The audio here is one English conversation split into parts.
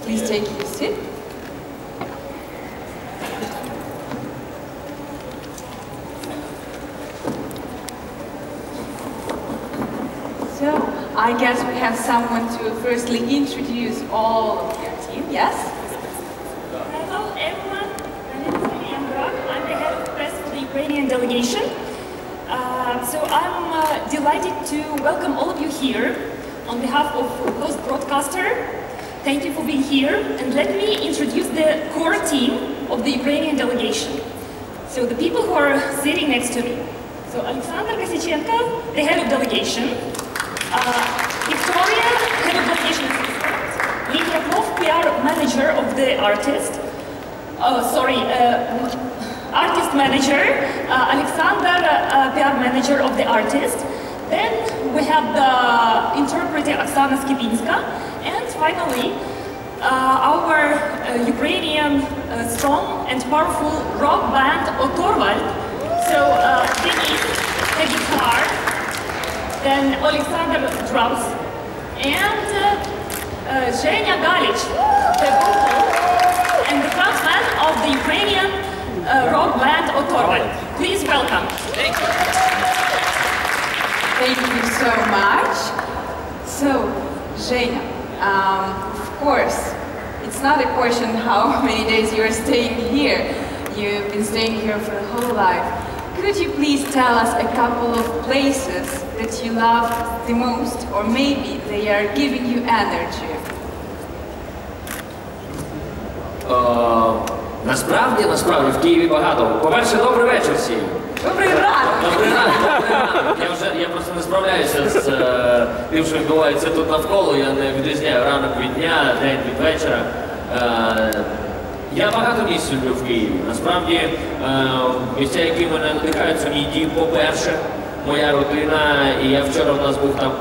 please take your seat. So, I guess we have someone to firstly introduce all of your team, yes? Hello everyone, my name is Komanda. I'm the head of press for the Ukrainian delegation. So I'm delighted to welcome all of you here on behalf of host broadcaster. Thank you for being here, and let me introduce the core team of the Ukrainian delegation. So the people who are sitting next to me. So Alexander Kosichenko, the head of delegation. Victoria, head of delegation assistant. Lydia Klov, PR manager of the artist. Artist manager. Alexander, PR manager of the artist. Then we have the interpreter Oksana Skibinska. And finally, our Ukrainian strong and powerful rock band O.Torvald. So Denis, the guitar. Then Alexander drums, and Zhenya Galich, the vocal, and the frontman of the Ukrainian rock band O.Torvald. Please welcome. Thank you. Thank you so much. So, Zhenya, of course, it's not a question how many days you are staying here. You've been staying here for your whole life. Could you please tell us a couple of places that you love the most, or maybe they are giving you energy? Насправді в Києві багато. По-перше, добрий вечір всім. Добрий ранок! Добрий ранок! Я просто не справляюся з тим, що відбувається тут навколо, я не відрізняю ранок від дня, день від вечора. Я багато місць люблю в Києві. Насправді, місця, які мене надихають, це мій дім, по-перше, моя родина. І я вчора, у нас був там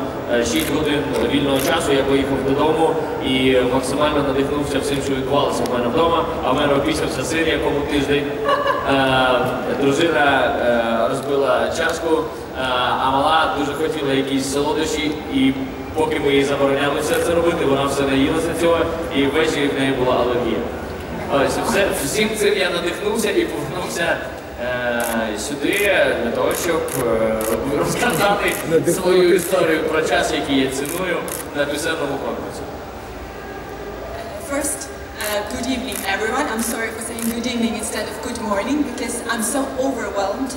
6 годин вільного часу, я поїхав додому і максимально надихнувся всім, що відбувалося в мене вдома. А в мене опісявся син, якому тиждень. Дружина розбила чашку, а мала дуже хотіла якісь солодощі. І поки ми їй забороняли все це робити, вона все наїлася цього, і ввечері в неї була алергія. Всім цим я надихнувся і повернувся сюди для того, щоб розказати свою історію про час, який я ціную на пісенному конкурсі. First, good evening everyone. I'm sorry for saying good evening instead of good morning because I'm so overwhelmed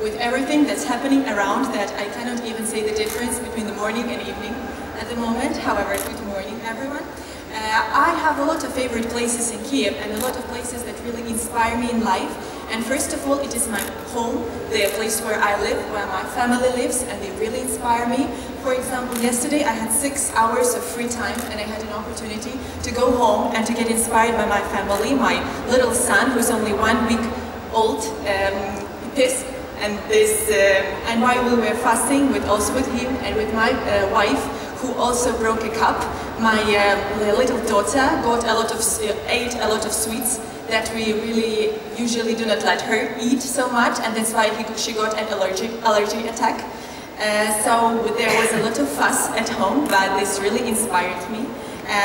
with everything that's happening around that I cannot even say the difference between the morning and evening at the moment. However, good morning everyone. I have a lot of favorite places in Kyiv and a lot of places that really inspire me in life. And first of all, it is my home, the place where I live, where my family lives, and they really inspire me. For example, yesterday I had 6 hours of free time and I had an opportunity to go home and to get inspired by my family, my little son who's only 1 week old, and while we were fasting, also with him and with my wife, who also broke a cup, my little daughter ate a lot of sweets that we really usually do not let her eat so much, and that's why she got an allergy attack. So there was a lot of fuss at home, but this really inspired me.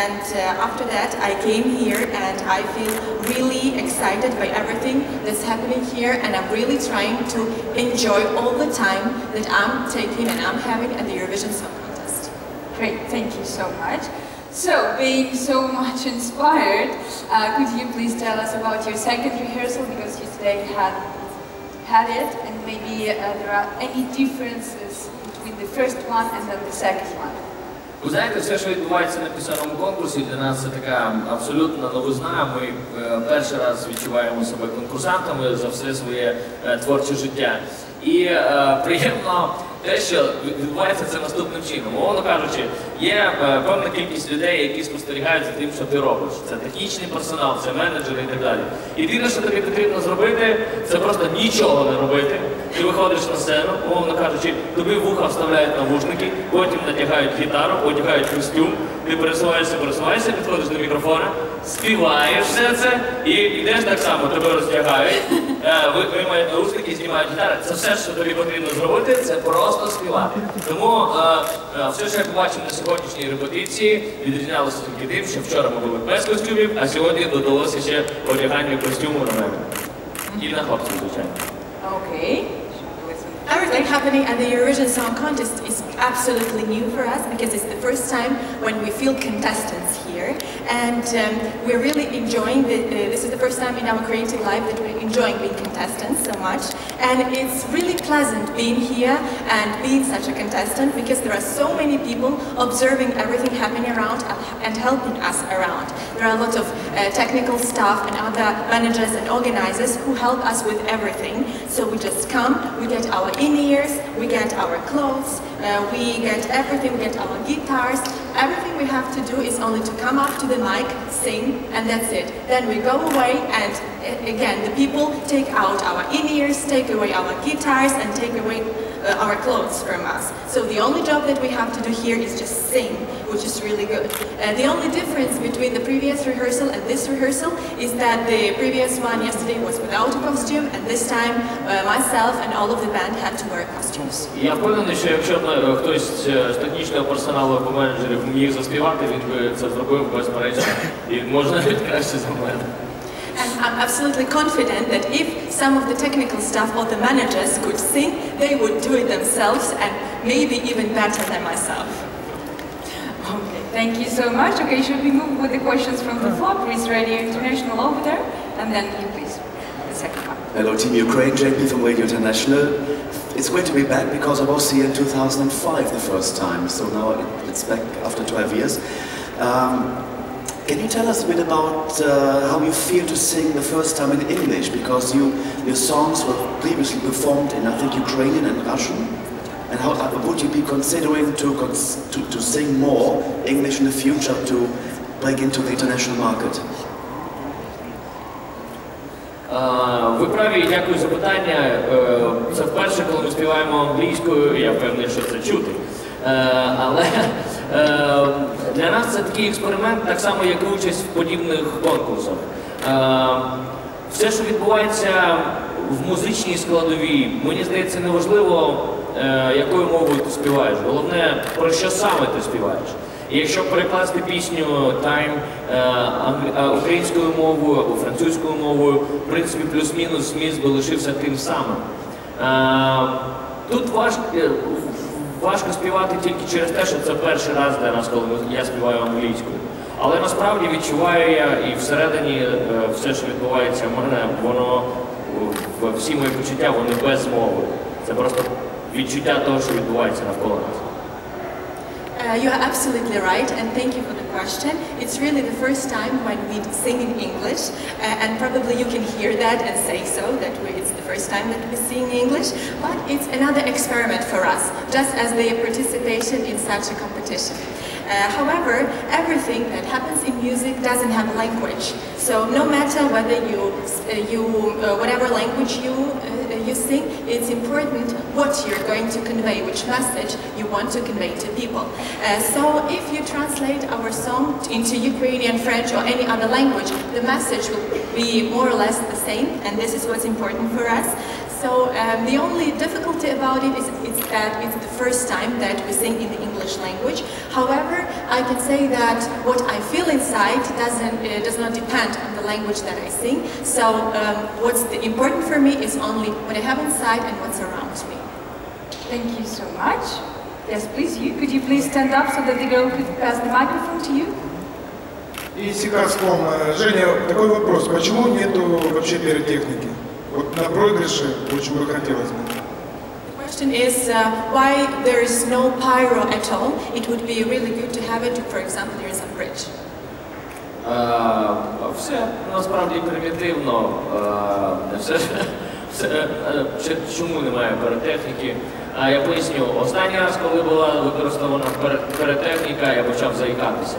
And after that, I came here and I feel really excited by everything that's happening here, and I'm really trying to enjoy all the time that I'm taking and I'm having at the Eurovision Song Contest. Great, thank you so much. So, being so much inspired, could you please tell us about your second rehearsal, because you today had it, and maybe there are any differences between the first one and then the second one? Ви знаєте, все, що відбувається на пісенному конкурсі, для нас це така абсолютна новизна. Ми перший раз відчуваємо себе конкурсантами за все своє творче життя. І приємно те, що відбувається це наступним чином. Умовно кажучи, є певна кількість людей, які спостерігають за тим, що ти робиш. Це технічний персонал, це менеджери і так далі. Єдине, що тобі потрібно зробити, це просто нічого не робити. Ти виходиш на сцену, умовно кажучи, тобі в вуха вставляють навушники, потім натягають гітару, одягають костюм, ти пересуваєшся, підходиш до мікрофона, співаєш все це і йдеш так само, тебе роздягають, виймають наушники, знімають гітари. Це все, що тобі потрібно зробити, це просто співати. Тому все, що я побачив на сьогоднішній репетиції, відрізнялося тільки тим, що вчора ми були без костюмів, а сьогодні додалося ще одягання костюму на мене. І на хлопців, звичайно. Okay. Everything happening at the Eurovision Song Contest is absolutely new for us because it's the first time when we feel contestants here, and we're really enjoying this is the first time in our creative life that we're enjoying being contestants so much, and it's really pleasant being here and being such a contestant because there are so many people observing everything happening around and helping us around. There are a lot of technical staff and other managers and organizers who help us with everything, so we just come, we get our in-ears, we get our clothes, we get everything, we get our guitars. Everything we have to do is only to come up to the mic, sing, and that's it. Then we go away and again the people take out our in-ears, take away our guitars and take away our clothes from us. So the only job that we have to do here is just sing, which is really good. The only difference between the previous rehearsal and this rehearsal is that the previous one yesterday was without a costume, and this time myself and all of the band had to wear costumes. Я впевнений, що якщо хтось з технічного персоналу або менеджерів міг заспівати, він би це зробив безперечно і можна навіть краще за мене. And I'm absolutely confident that if some of the technical staff or the managers could sing, they would do it themselves and maybe even better than myself. Okay, thank you so much. Okay, should we move with the questions from the floor? Please, Radio International over there, and then you please, the second one. Hello, Team Ukraine, JP from Radio International. It's great to be back because I was here in 2005 the first time, so now it's back after 12 years. Can you tell us a bit about how you feel to sing the first time in English? Because your songs were previously performed in, I think, Ukrainian and Russian. And how would you be considering to sing more English in the future to break into the international market? Ви праві, дякую за питання. Це вперше, коли ми співаємо англійською, я впевнений, що це чути. Але для нас це такий експеримент, так само, як і участь в подібних конкурсах. Все, що відбувається в музичній складовій, мені здається, неважливо, якою мовою ти співаєш. Головне, про що саме ти співаєш. І якщо перекласти пісню «Time» українською мовою або французькою мовою, в принципі, плюс-мінус зміст би лишився тим самим. Тут важко співати тільки через те, що це перший раз для нас, коли я співаю англійською. Але насправді відчуваю я і всередині все, що відбувається в мене, воно, всі мої почуття, вони без мови. Це просто відчуття того, що відбувається навколо нас. You are absolutely right, and thank you for the question. It's really the first time when we sing in English, and probably you can hear that and say so, that it's the first time that we sing English, but it's another experiment for us, just as the participation in such a competition. However, everything that happens in music doesn't have a language. So no matter whether whatever language you sing, it's important what you're going to convey, which message you want to convey to people. So if you translate our song into Ukrainian, French, or any other language, the message will be more or less the same, and this is what's important for us. So the only difficulty about it is that it's the first time that we sing in the English language. However, I can say that what I feel inside does not depend on the language that I sing. So what's important for me is only what I have inside and what's around me. Thank you so much. Yes, please, could you please stand up so that the girl could pass the microphone to you? ESCKAZ.com. Женя, такой вопрос. Почему нету вообще пиротехники? Вот на проигрыше очень бы хотелось бы. The question is why there is no pyro at all. It would be really good to have it, for example, there is a bridge. Все насправді примітивно. Чому немає піротехніки? Я поясню. Останній раз, коли була використована піротехніка, я почав заїкатися.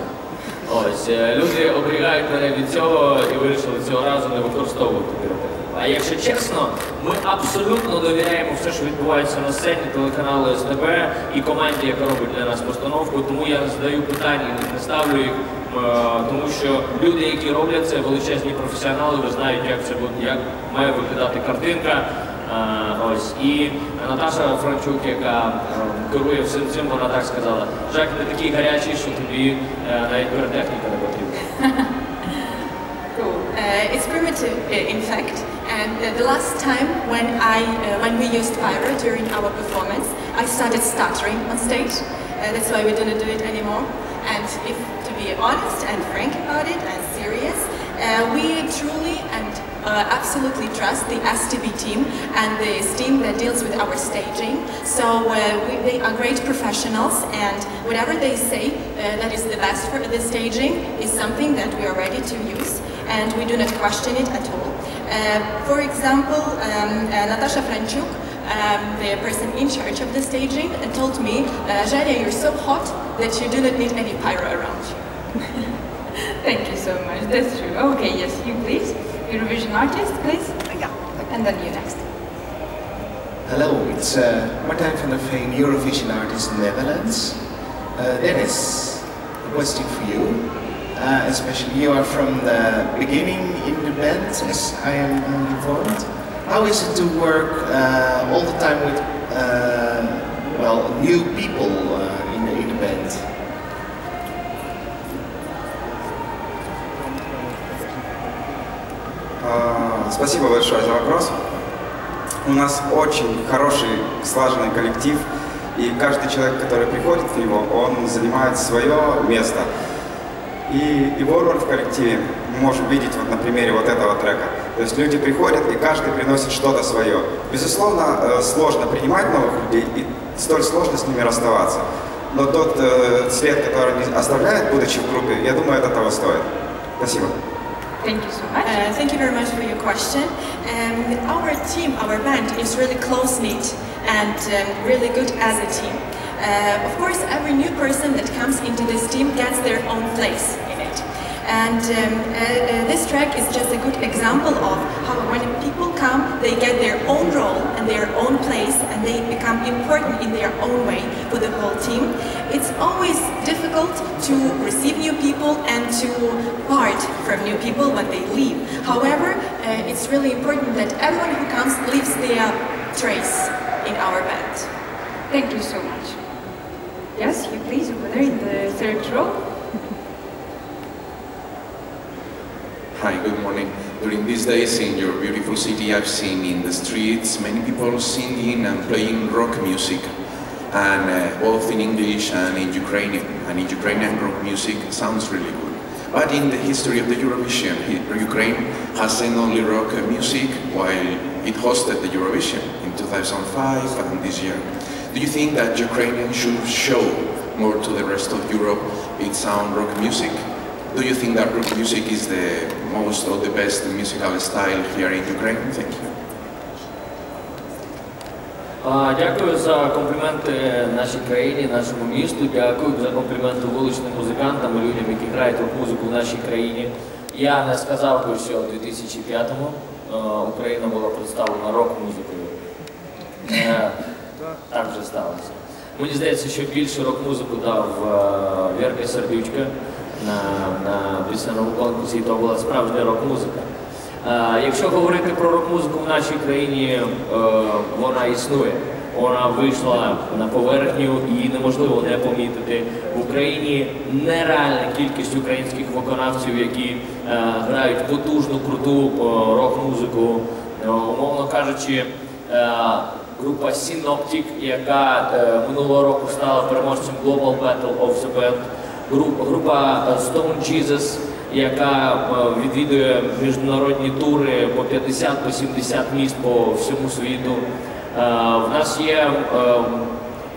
Ось, люди оберігають мене від цього і вирішили цього разу не використовувати піротехніку. А А якщо чесно, ми абсолютно довіряємо все, що відбувається на сцені телеканалу СТБ і команді, яка робить для нас постановку, тому я не задаю питань і не ставлю їх, тому що люди, які роблять це, величезні професіонали, ви знаєте, як має виглядати картинка. Ось. І Наташа Франчук, яка керує всім цим, вона так сказала: Жак, ти такий гарячий, що тобі навіть піротехніка не потрібна. Cool. It's primitive, in fact, and the last time when we used pyro during our performance, I started stuttering on stage. That's why we didn't do it anymore. And if to be honest and frank about it and serious, we truly and absolutely trust the STB team and the team that deals with our staging. So they are great professionals, and whatever they say that is the best for the staging is something that we are ready to use, and we do not question it at all. For example, Natasha Franchuk, the person in charge of the staging, told me, Zharia, you're so hot that you do not need any pyro around you. Thank you so much, that's true. Okay, yes, you please. Eurovision artist, please. Yeah. And then you next. Hello, it's Martijn van der Veen, Eurovision artist in the Netherlands. Dennis, a question for you. Especially you are from the beginning in the band, as I am informed. How is it to work all the time with new people in the band? Спасибо большое за вопрос. У нас очень хороший, слаженный коллектив, и каждый человек, который приходит в него, он занимает свое место. И его роль в коллективе мы можем видеть вот на примере вот этого трека. То есть люди приходят, и каждый приносит что-то свое. Безусловно, сложно принимать новых людей, и столь сложно с ними расставаться. Но тот след, который они оставляют, будучи в группе, я думаю, это того стоит. Спасибо. Thank you so much. Thank you very much for your question. Our team, our band is really close-knit and really good as a team. Of course, every new person that comes into this team gets their own place in it. And this track is just a good example of how when people come, they get their own role and their own place, and they become important in their own way for the whole team. It's always difficult to receive new people and to part from new people when they leave. However, it's really important that everyone who comes leaves their trace in our band. Thank you so much. Yes, you please, over there in the third row. Hi, good morning. During these days in your beautiful city, I've seen in the streets many people singing and playing rock music, and both in English and in Ukrainian. And in Ukrainian rock music sounds really good. But in the history of the Eurovision, Ukraine has sent only rock music while it hosted the Eurovision in 2005 and this year. Do you think that Ukrainian should show more to the rest of Europe its own rock music? Do you think that rock music is the most or the best musical style here in Ukraine? Thank you. Дякую за компліменти нашій країні, нашому місту. Дякую за компліменти вуличним музикантам і людям, які грають рок-музику в нашій країні. Я не сказав би, що у 2005-му Україна була представлена рок-музикою. Так вже сталося. Мені здається, що більше рок-музику дав Вірка Сердючка на пісенному конкурсі, то була справжня рок-музика. Якщо говорити про рок-музику в нашій країні, вона існує. Вона вийшла на поверхню і неможливо не помітити. В Україні нереальна кількість українських виконавців, які грають потужну, круту рок-музику. Умовно кажучи, група Synoptic, яка минулого року стала переможцем Global Battle of the Band. Група Stone Jesus, яка відвідує міжнародні тури по 50-70 міст по всьому світу. В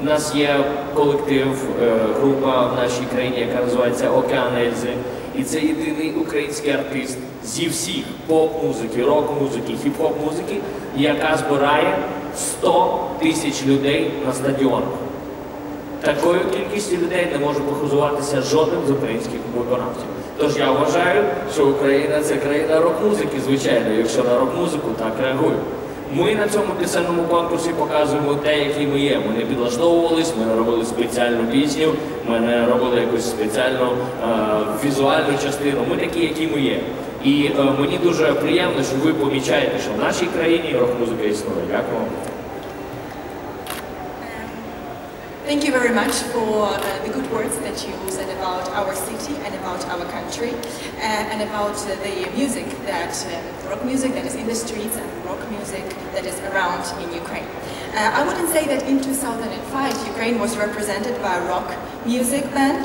нас є колектив, група в нашій країні, яка називається Океан Ельзи. І це єдиний український артист зі всіх поп-музики, рок-музики, хіп-хоп-музики, яка збирає 100 тисяч людей на стадіонах. Такою кількістю людей не може похизуватися жоден з українських виконавців. Тож я вважаю, що Україна – це країна рок-музики, звичайно, якщо на рок-музику так реагують. Ми на цьому пісенному конкурсі показуємо те, які ми є. Ми не підлаштовувались, ми не робили спеціальну пісню, ми не робили якусь спеціальну візуальну частину. Ми такі, які ми є. І мені дуже приємно, що ви помічаєте, що в нашій країні рок-музика існує. Дякую. Thank you very much for the good words that you said about our city and about our country and about the music that, rock music that is in the streets and rock music that is around in Ukraine. I wouldn't say that in 2005 Ukraine was represented by a rock music band.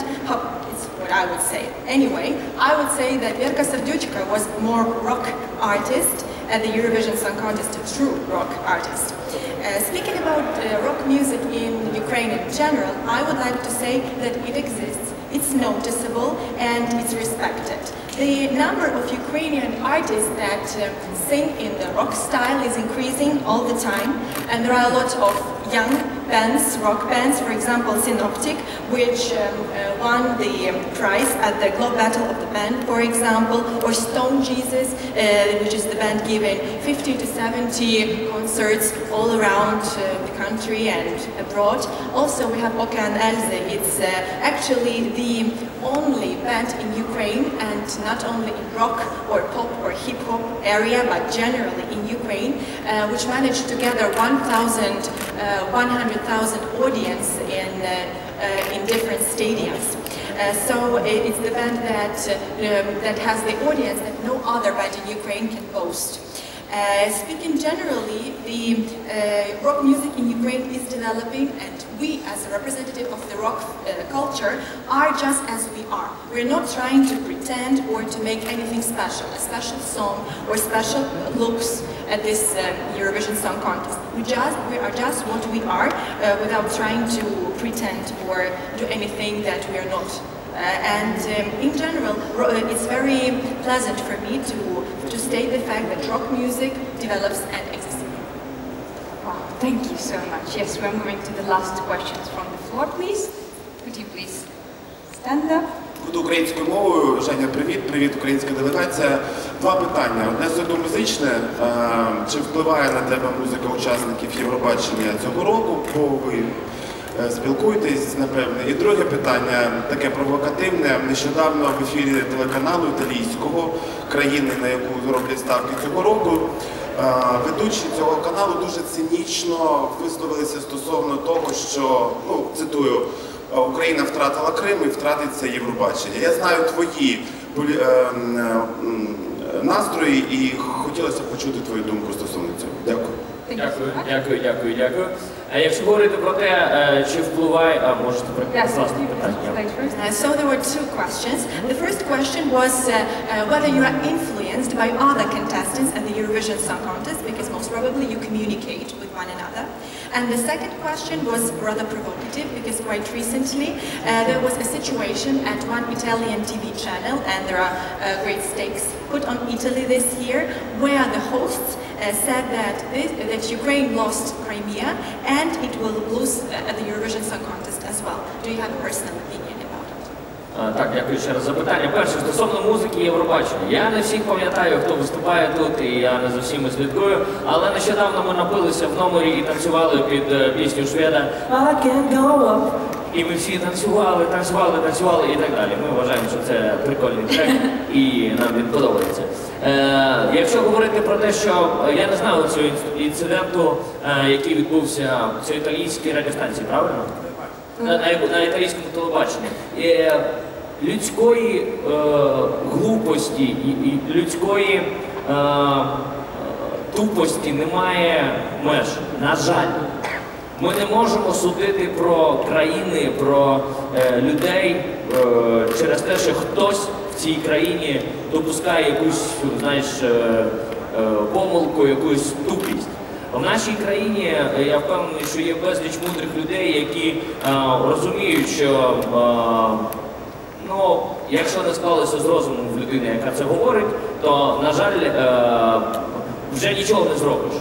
It's what I would say. Anyway, I would say that Verka Serdyuchka was more rock artist at the Eurovision Song Contest, a true rock artist. Speaking about rock music in Ukraine in general, I would like to say that it exists, it's noticeable, and it's respected. The number of Ukrainian artists that sing in the rock style is increasing all the time, and there are a lot of young bands, rock bands, for example Synoptic, which won the prize at the Globe Battle of the Band, for example, or Stone Jesus, which is the band giving 50 to 70 concerts all around the country and abroad. Also we have Oka and Elze. It's actually the only band in Ukraine, and not only in rock or pop or hip hop area, but generally in Ukraine, which managed to gather 100,000 audience in different stadiums. So it's the band that has the audience that no other band in Ukraine can boast. Speaking generally, the rock music in Ukraine is developing, and we, as a representative of the rock culture, are just as we are. We're not trying to pretend or to make anything special, a special song or special looks at this Eurovision Song Contest. We are just what we are, without trying to pretend or do anything that we are not. In general, it's very pleasant for me to state the fact that rock music develops and exists. Wow, thank you so much. Yes, we're moving to the last questions from the floor, please. Could you please stand up? Буду українською мовою. Женя, привіт, українська делегація. Два питання. Одне суто музичне. Чи впливає на тебе музика учасників Євробачення цього року? Бо ви спілкуєтесь, напевне. І друге питання, таке провокативне. Нещодавно в ефірі телеканалу італійського, країни, на яку роблять ставки цього року, ведучі цього каналу дуже цинічно висловилися стосовно того, що, цитую, Україна втратила Крим і втратиться Євробачення. Я знаю твої настрої і хотілося б почути твою думку стосовно цього. Дякую. Дякую. Якщо говорити про те, чи впливає, можете прекрасно питання. So there were two questions. The first question was whether you are influenced by other contestants at the Eurovision Song Contest, because most probably you communicate with one another. And the second question was rather provocative, because quite recently there was a situation at one Italian TV channel, and there are great stakes put on Italy this year, where the hosts said that Ukraine lost Crimea and it will lose at the Eurovision Song Contest as well. Do you have a personal opinion about it? Так, дякую ще раз за питання. Перше, стосовно музики Євробачення. Я не всіх пам'ятаю, хто виступає тут, і я не за всіми слідкую, але нещодавно ми напилися в номері і танцювали під пісню Шведа I can't go up. І ми всі танцювали і так далі. Ми вважаємо, що це прикольний трек і нам він подобається. Якщо говорити про те, що я не знав цього інциденту, який відбувся в цій італійській радіостанції, правильно? На італійському телебаченні. Людської глупості і людської тупості немає меж, на жаль. Ми не можемо судити про країни, про людей через те, що хтось в цій країні допускає якусь, помилку, якусь тупість. В нашій країні, я впевнений, що є безліч мудрих людей, які розуміють, що якщо не склалося з розумом в людини, яка це говорить, то, на жаль, вже нічого не зробиш.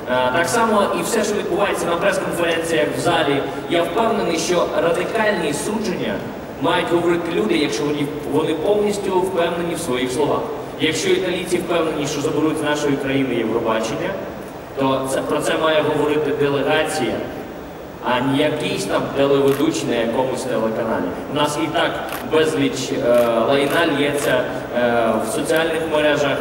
Так само і все, що відбувається на прес-конференціях в залі, я впевнений, що радикальні судження мають говорити люди, якщо вони повністю впевнені в своїх словах. Якщо італійці впевнені, що заберуть з нашої країни Євробачення, то про це має говорити делегація, а не якийсь там телеведучий на якомусь телеканалі. У нас і так безліч лайна лється в соціальних мережах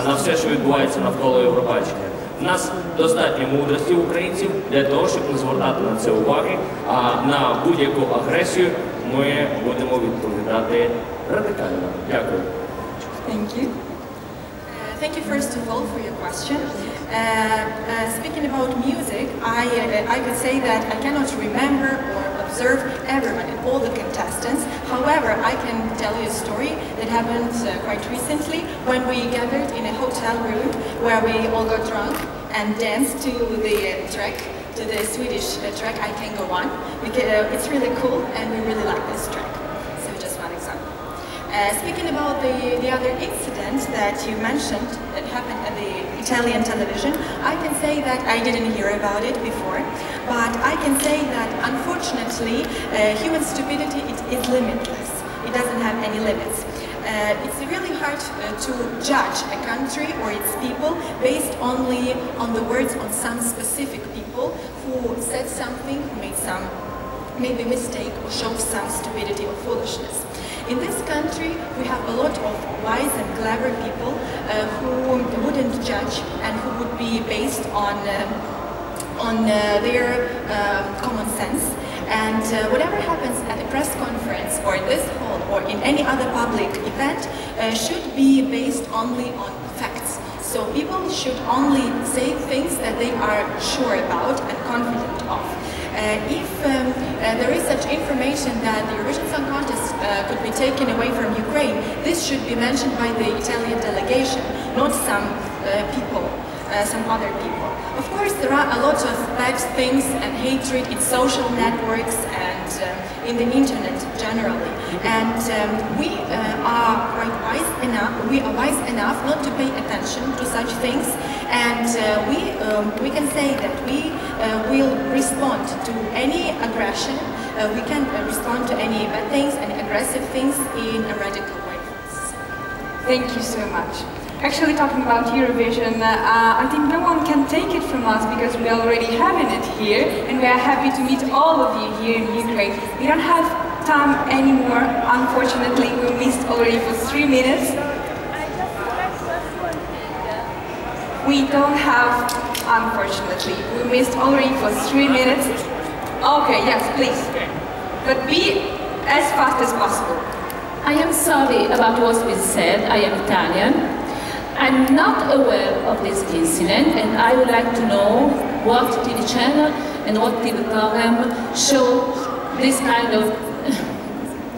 на все, що відбувається навколо Євробачення. У нас достатньо мудрості українців для того, щоб не звертати на це уваги, а на будь-яку агресію ми будемо відповідати радикально. Дякую. Thank you. Thank you first of all for your question. Speaking about music, I could say that I cannot remember or observe everyone and all the contestants. However, I can tell you a story that happened quite recently when we gathered in a hotel room where we all got drunk and danced to the track, to the Swedish track I Can Go On, because it's really cool and we really like this track. So just one example. Speaking about the other incident that you mentioned that happened at the Italian television, I can say that I didn't hear about it before, but I can say that unfortunately human stupidity is limitless. It doesn't have any limits. It's really hard to judge a country or its people based only on the words on some specific people who said something, who made some maybe mistake or showed some stupidity or foolishness. In this country, we have a lot of wise and clever people who wouldn't judge and who would be based on their common sense. And whatever happens at a press conference or in this hall or in any other public event should be based only on facts. So people should only say things that they are sure about and confident of. If there is such information that the Eurovision Song Contest could be taken away from Ukraine, this should be mentioned by the Italian delegation, not some people, some other people. Of course, there are a lot of bad things and hatred in social networks and in the internet generally. And we are quite wise enough. We are wise enough not to pay attention to such things, and we can say that we will respond to any aggression. We can respond to any bad things and aggressive things in a radical way. Thank you so much. Actually, talking about Eurovision, I think no one can take it from us because we are already having it here, and we are happy to meet all of you here in Ukraine. We don't have time anymore, unfortunately. We missed already for 3 minutes. We don't have, unfortunately, we missed already for 3 minutes. Okay, yes, please. But be as fast as possible. I am sorry about what's been said. I am Italian. I'm not aware of this incident, and I would like to know what TV channel and what TV program show this kind of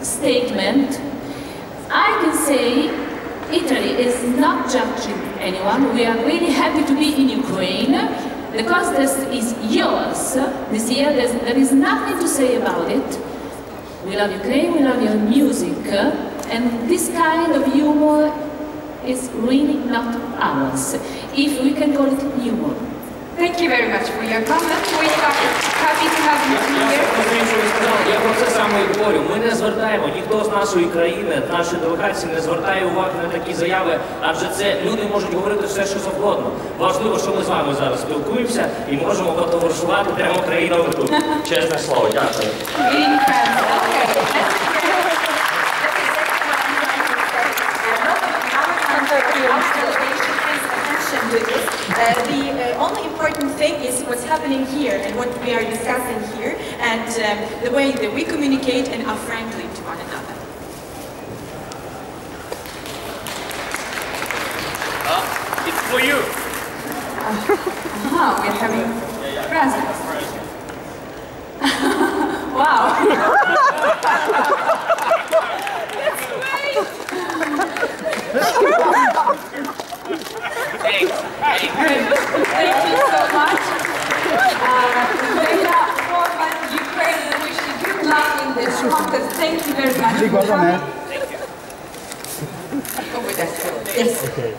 statement. I can say Italy is not judging anyone. We are really happy to be in Ukraine. The contest is yours. This year there is nothing to say about it. We love Ukraine, we love your music, and this kind of humor is really not ours, if we can call it humor. Thank you very much for your comment. We are happy to have you here. Я про це саме і говорю. Ми не звертаємо, ніхто з нашої країни, нашої делегації не звертає уваги на такі заяви, адже це люди можуть говорити все, що завгодно. Важливо, що ми з вами зараз спілкуємося і можемо потоваришувати прямо країною тут. Чесне слово, дякую. The only important thing is what's happening here and what we are discussing here and the way that we communicate and are friendly to one another. It's for you. We're having presents. Wow. That's great. Thanks. Thank you so much. O.Torvald, Ukraine, we wish you good luck in this contest. Thank you very much. Thank you. Over there. Yes. Okay.